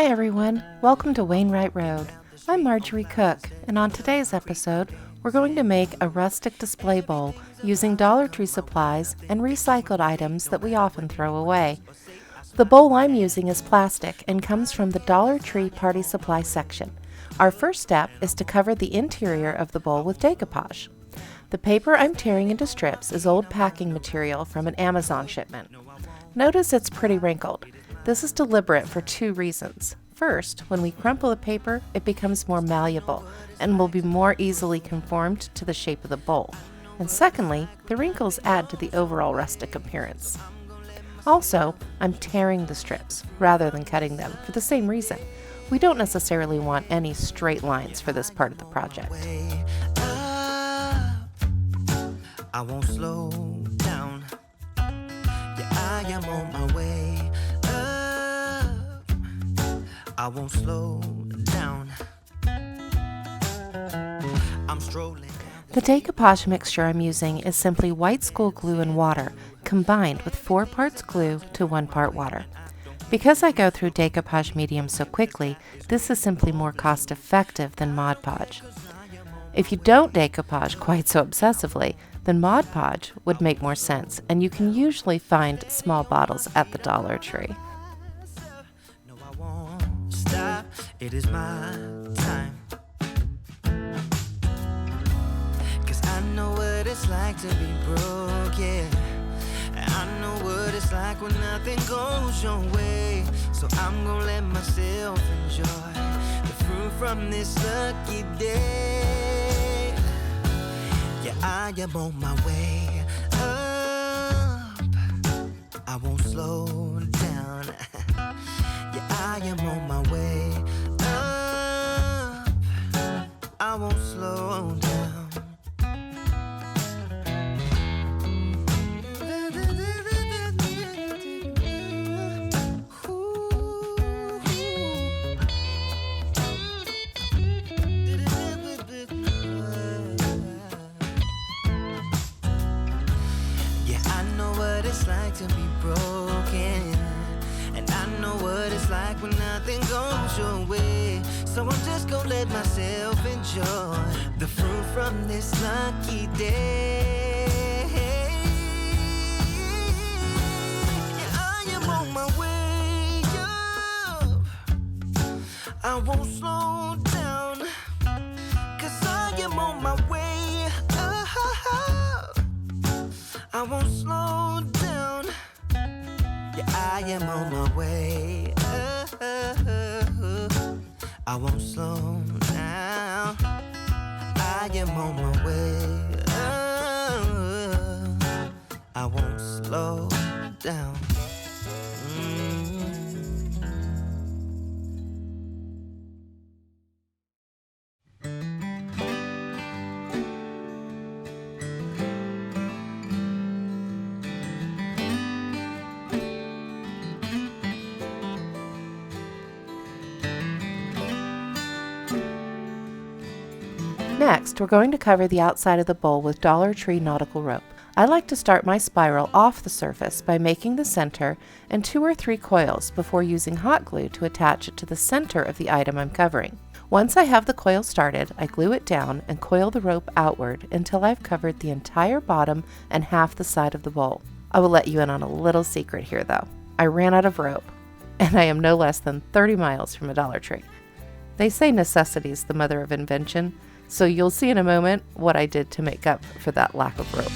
Hi everyone, welcome to Wainwright Road. I'm Marjorie Cook, and on today's episode, we're going to make a rustic display bowl using Dollar Tree supplies and recycled items that we often throw away. The bowl I'm using is plastic and comes from the Dollar Tree party supply section. Our first step is to cover the interior of the bowl with decoupage. The paper I'm tearing into strips is old packing material from an Amazon shipment. Notice it's pretty wrinkled. This is deliberate for two reasons. First, when we crumple the paper, it becomes more malleable and will be more easily conformed to the shape of the bowl. And secondly, the wrinkles add to the overall rustic appearance. Also, I'm tearing the strips rather than cutting them for the same reason. We don't necessarily want any straight lines for this part of the project. I won't slow down. Yeah, I am on my way up. I won't slow down. I'm strolling. The decoupage mixture I'm using is simply white school glue and water, combined with 4 parts glue to 1 part water. Because I go through decoupage medium so quickly, this is simply more cost effective than Mod Podge. If you don't decoupage quite so obsessively, then Mod Podge would make more sense, and you can usually find small bottles at the Dollar Tree. No, I won't stop. It is my time. 'Cause I know what it's like to be broke, yeah. And I know what it's like when nothing goes your way. So I'm gonna let myself enjoy the fruit from this lucky day. Yeah, I am on my way up. I won't slow down. Yeah, I am on my way up. I won't slow down. It's like to be broken, and I know what it's like when nothing goes your way. So I'm just gonna let myself enjoy the fruit from this lucky day. Yeah, I am on my way up. I won't slow down, 'cause I am on my way up. I won't slow down. Yeah, I am on my way up. I won't slow down. I am on my way up. I won't slow down. Next, we're going to cover the outside of the bowl with Dollar Tree nautical rope. I like to start my spiral off the surface by making the center and 2 or 3 coils before using hot glue to attach it to the center of the item I'm covering. Once I have the coil started, I glue it down and coil the rope outward until I've covered the entire bottom and half the side of the bowl. I will let you in on a little secret here though. I ran out of rope, and I am no less than 30 miles from a Dollar Tree. They say necessity is the mother of invention, so you'll see in a moment what I did to make up for that lack of rope.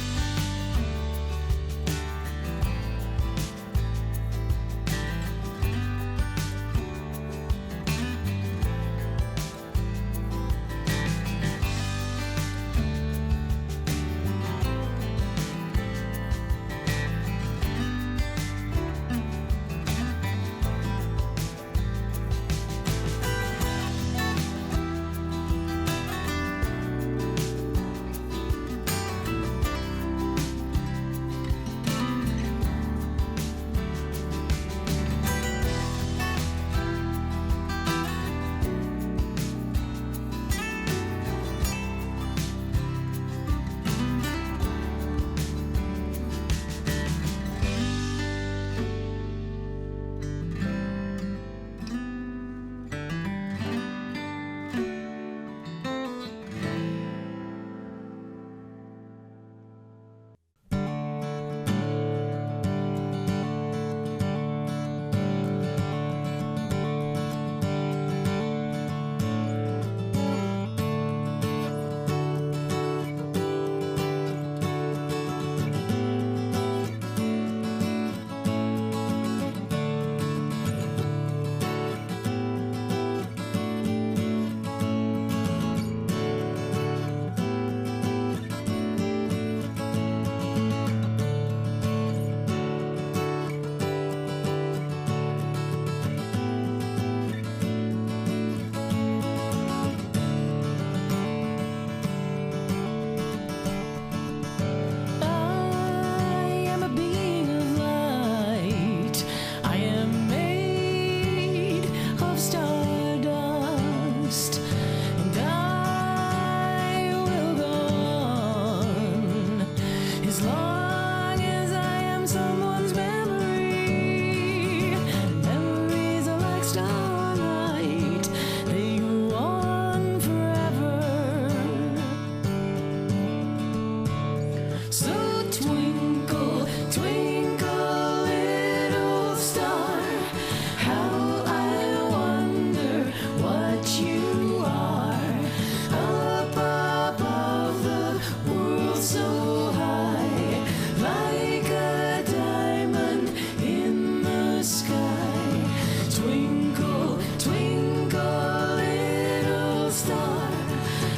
star.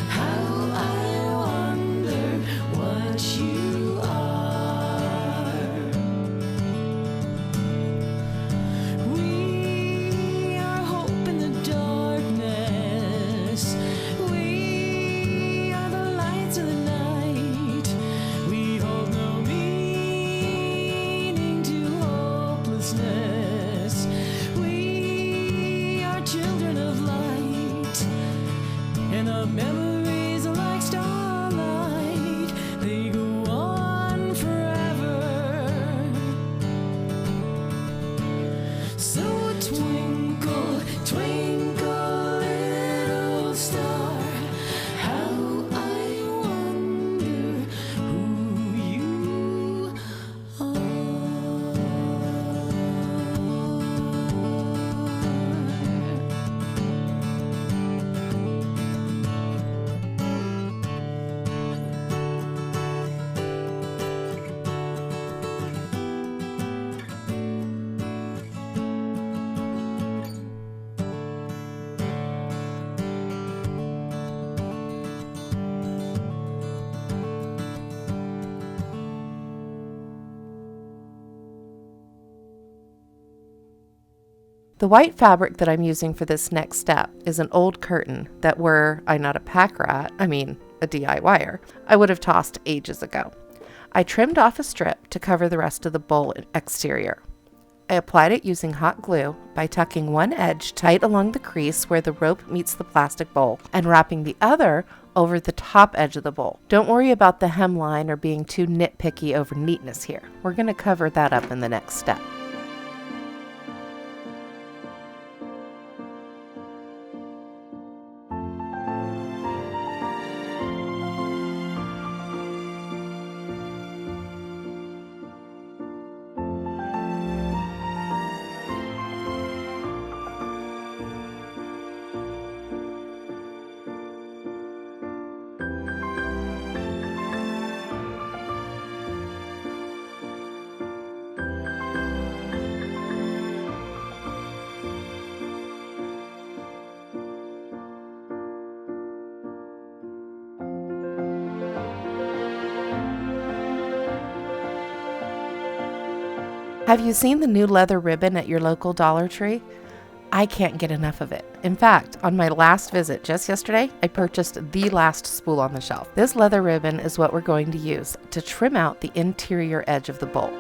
How I wonder what you are. We are hope in the darkness. We are the lights of the night. We hold no meaning to hopelessness. We are children of light, and our memories are like starlight. They go on forever. So twinkle, twinkle, little star, how I wonder who you are. The white fabric that I'm using for this next step is an old curtain that were I not a pack rat, a DIYer, I would have tossed ages ago. I trimmed off a strip to cover the rest of the bowl exterior. I applied it using hot glue by tucking one edge tight along the crease where the rope meets the plastic bowl and wrapping the other over the top edge of the bowl. Don't worry about the hemline or being too nitpicky over neatness here. We're going to cover that up in the next step. Have you seen the new leather ribbon at your local Dollar Tree? I can't get enough of it. In fact, on my last visit just yesterday, I purchased the last spool on the shelf. This leather ribbon is what we're going to use to trim out the interior edge of the bowl.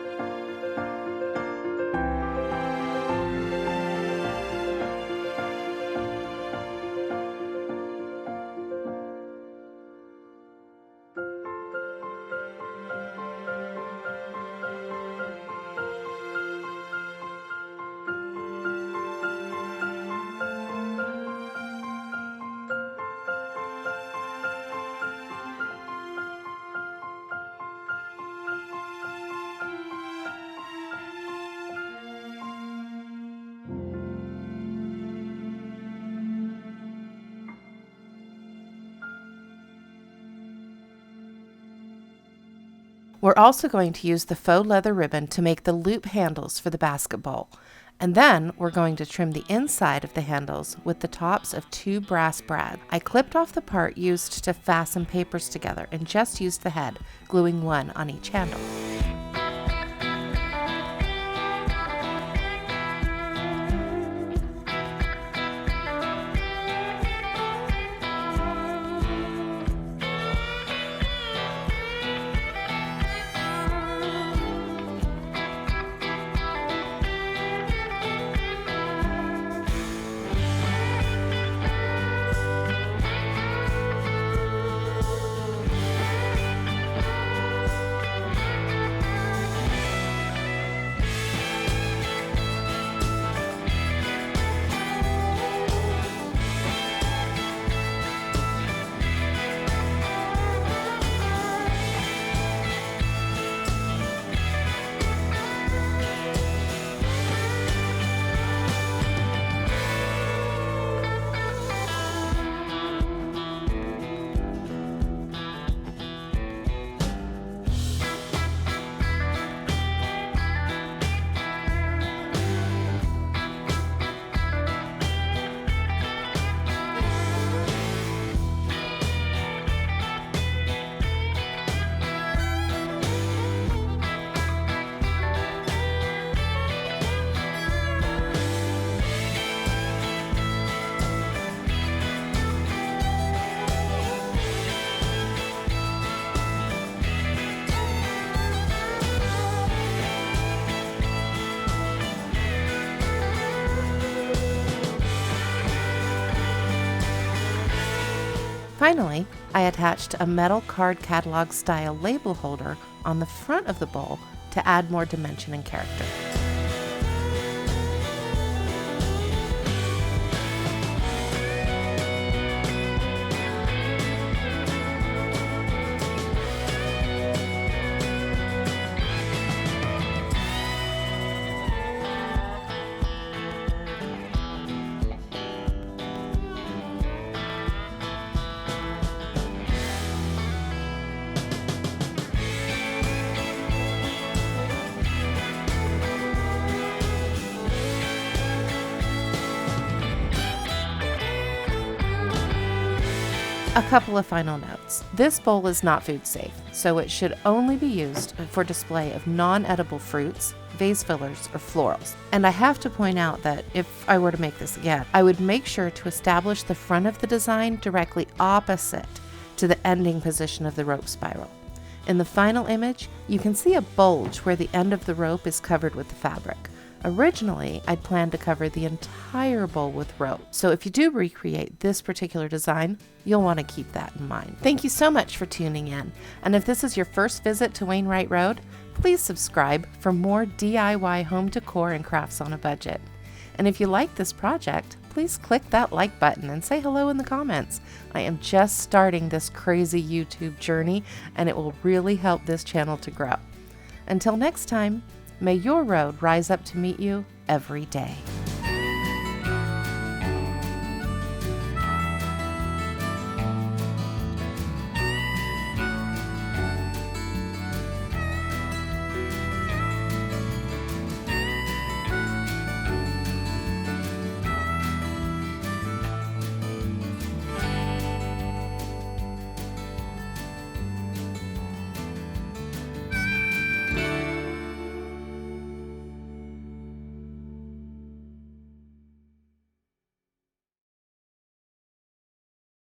We're also going to use the faux leather ribbon to make the loop handles for the basket bowl. And then we're going to trim the inside of the handles with the tops of 2 brass brads. I clipped off the part used to fasten papers together and just used the head, gluing one on each handle. Finally, I attached a metal card catalog style label holder on the front of the bowl to add more dimension and character. A couple of final notes. This bowl is not food safe, so it should only be used for display of non-edible fruits, vase fillers, or florals. And I have to point out that if I were to make this again, I would make sure to establish the front of the design directly opposite to the ending position of the rope spiral. In the final image, you can see a bulge where the end of the rope is covered with the fabric. Originally, I'd planned to cover the entire bowl with rope, so if you do recreate this particular design, you'll want to keep that in mind. Thank you so much for tuning in, and if this is your first visit to Wainwright Road, please subscribe for more DIY home decor and crafts on a budget. And if you like this project, please click that like button and say hello in the comments. I am just starting this crazy YouTube journey, and it will really help this channel to grow. Until next time, may your road rise up to meet you every day.